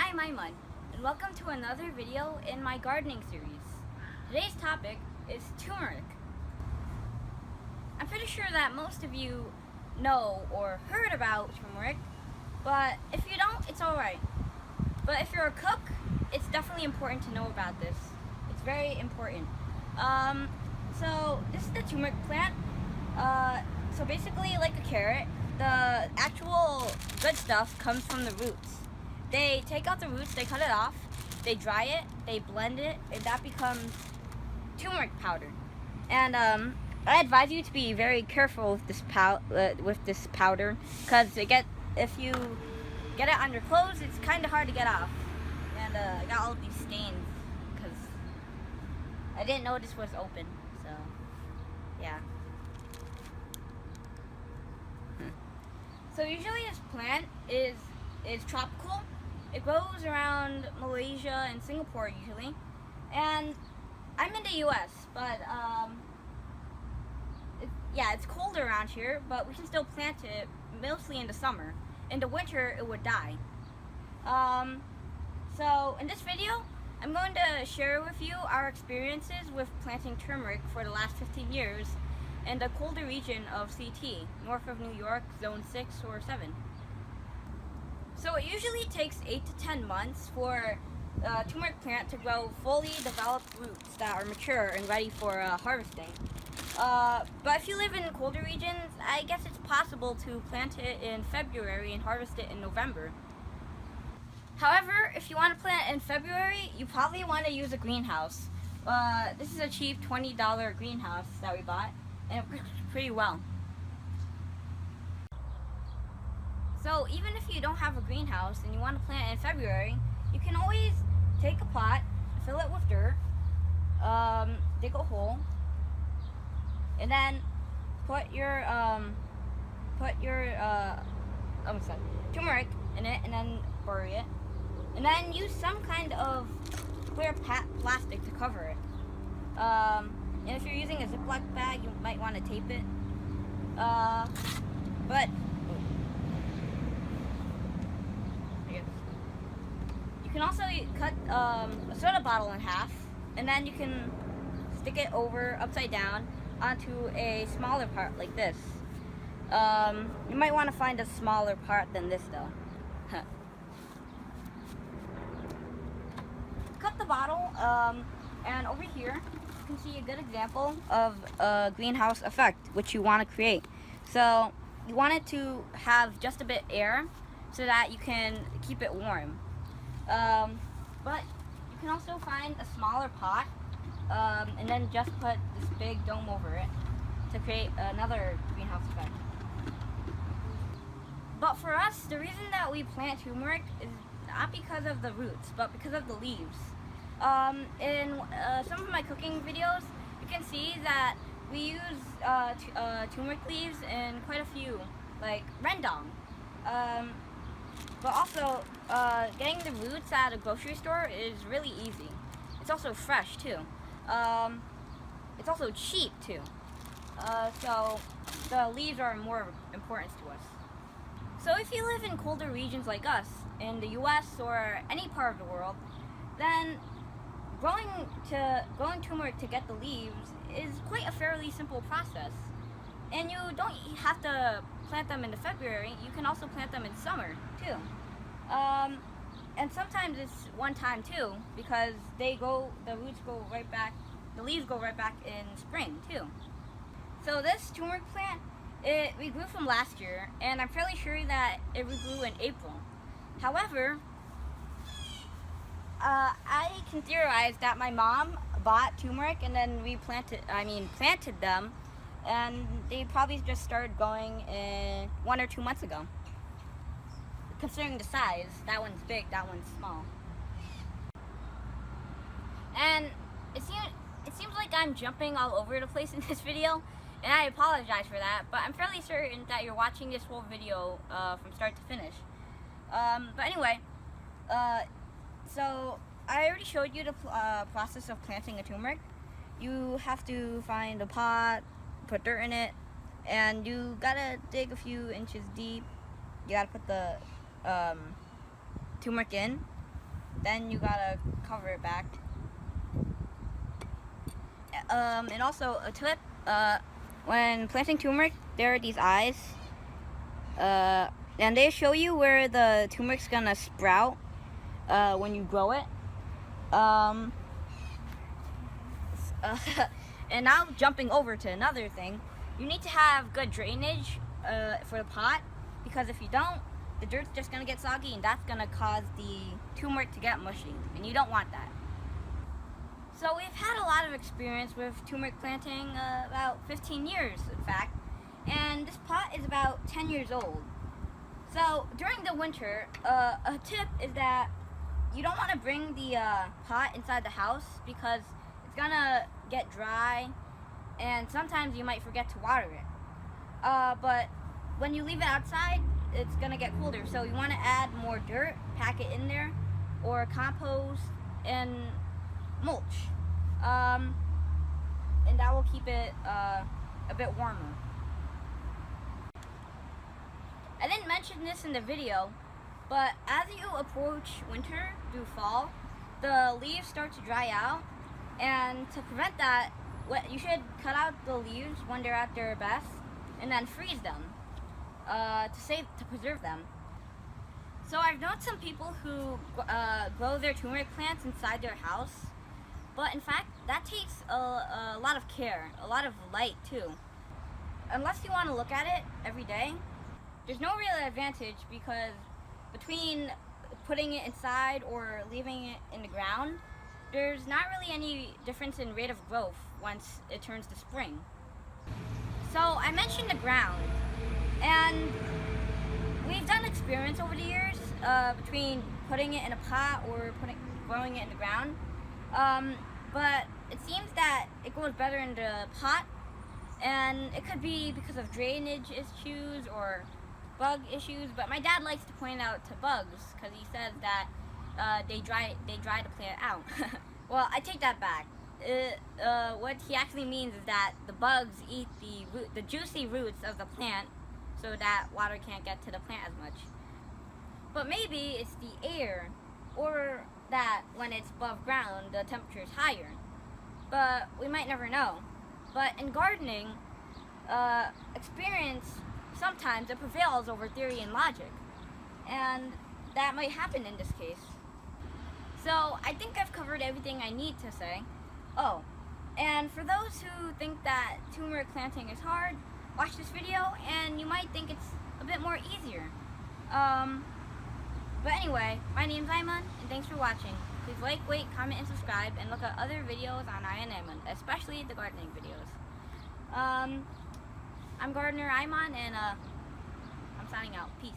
I'm Aiman, and welcome to another video in my gardening series. Today's topic is turmeric. I'm pretty sure that most of you know or heard about turmeric, but if you don't, it's alright. But if you're a cook, it's definitely important to know about this. It's very important. So this is the turmeric plant. So basically, like a carrot, the actual good stuff comes from the roots. They take out the roots, they cut it off, they dry it, they blend it, and that becomes turmeric powder. And I advise you to be very careful with this powder, because if you get it on your clothes, it's kind of hard to get off. And I got all of these stains because I didn't know this was open. So yeah. So usually this plant is tropical. It grows around Malaysia and Singapore usually. And I'm in the US, but it's colder around here, but we can still plant it mostly in the summer. In the winter, it would die. So in this video, I'm going to share with you our experiences with planting turmeric for the last 15 years in the colder region of CT, north of New York, zone 6 or 7. So it usually takes 8 to 10 months for a turmeric plant to grow fully developed roots that are mature and ready for harvesting. But if you live in colder regions, I guess it's possible to plant it in February and harvest it in November. However, if you want to plant it in February, you probably want to use a greenhouse. This is a cheap $20 greenhouse that we bought, and it works pretty well. So even if you don't have a greenhouse and you want to plant it in February, you can always take a pot, fill it with dirt, dig a hole, and then put your turmeric in it, and then bury it, and then use some kind of clear plastic to cover it. And if you're using a Ziploc bag, you might want to tape it. But you can also cut a soda bottle in half, and then you can stick it upside down onto a smaller part like this. You might want to find a smaller part than this though. Cut the bottle, and over here you can see a good example of a greenhouse effect which you want to create. So you want it to have just a bit air so that you can keep it warm. But you can also find a smaller pot, and then just put this big dome over it to create another greenhouse effect. But for us, the reason that we plant turmeric is not because of the roots, but because of the leaves. In some of my cooking videos, you can see that we use turmeric leaves in quite a few, like rendang. But also, getting the roots at a grocery store is really easy. It's also fresh too. It's also cheap too. So the leaves are more important to us. So if you live in colder regions like us, in the US or any part of the world, then growing turmeric to get the leaves is quite a fairly simple process. And you don't have to plant them in February, you can also plant them in summer too. And sometimes it's one time too, because the leaves go right back in spring too. So this turmeric plant, we grew from last year, and I'm fairly sure that it regrew in April. However, I can theorize that my mom bought turmeric and then planted them, and they probably just started going 1 or 2 months ago. Considering the size, that one's big, that one's small. And it seems like I'm jumping all over the place in this video, and I apologize for that, but I'm fairly certain that you're watching this whole video from start to finish. But anyway, so I already showed you the process of planting a turmeric. You have to find a pot, put dirt in it, and you gotta dig a few inches deep. You gotta put the turmeric in, then you gotta cover it back. And also a tip, when planting turmeric, there are these eyes, and they show you where the turmeric's gonna sprout when you grow it. And now jumping over to another thing, you need to have good drainage for the pot, because if you don't, the dirt's just gonna get soggy, and that's gonna cause the turmeric to get mushy, and you don't want that. So we've had a lot of experience with turmeric planting, about 15 years in fact, and this pot is about 10 years old. So during the winter, a tip is that you don't want to bring the pot inside the house, because it's gonna get dry, and sometimes you might forget to water it. But when you leave it outside, it's gonna get colder, so you want to add more dirt, pack it in there, or compost and mulch, and that will keep it a bit warmer. I didn't mention this in the video, but as you approach winter through fall, the leaves start to dry out, and to prevent that, you should cut out the leaves when they're at their best, and then freeze them to preserve them. So I've known some people who grow their turmeric plants inside their house, but in fact that takes a lot of care, a lot of light too. Unless you want to look at it every day, there's no real advantage, because between putting it inside or leaving it in the ground, there's not really any difference in rate of growth once it turns to spring. So I mentioned the ground, and we've done experiments over the years between putting it in a pot or growing it in the ground, but it seems that it grows better in the pot, and it could be because of drainage issues or bug issues, but my dad likes to point out to bugs, because he says that they dry the plant out. Well, I take that back. What he actually means is that the bugs eat the juicy roots of the plant, so that water can't get to the plant as much. But maybe it's the air, or that when it's above ground the temperature is higher, but we might never know. But in gardening, experience sometimes it prevails over theory and logic, and that might happen in this case. So I think I've covered everything I need to say. Oh, and for those who think that turmeric planting is hard, watch this video and you might think it's a bit more easier. But anyway, my name's Aiman, and thanks for watching. Please like, rate, comment, and subscribe, and look at other videos on EyeOnAiman, especially the gardening videos. I'm Gardener Aiman, and I'm signing out. Peace.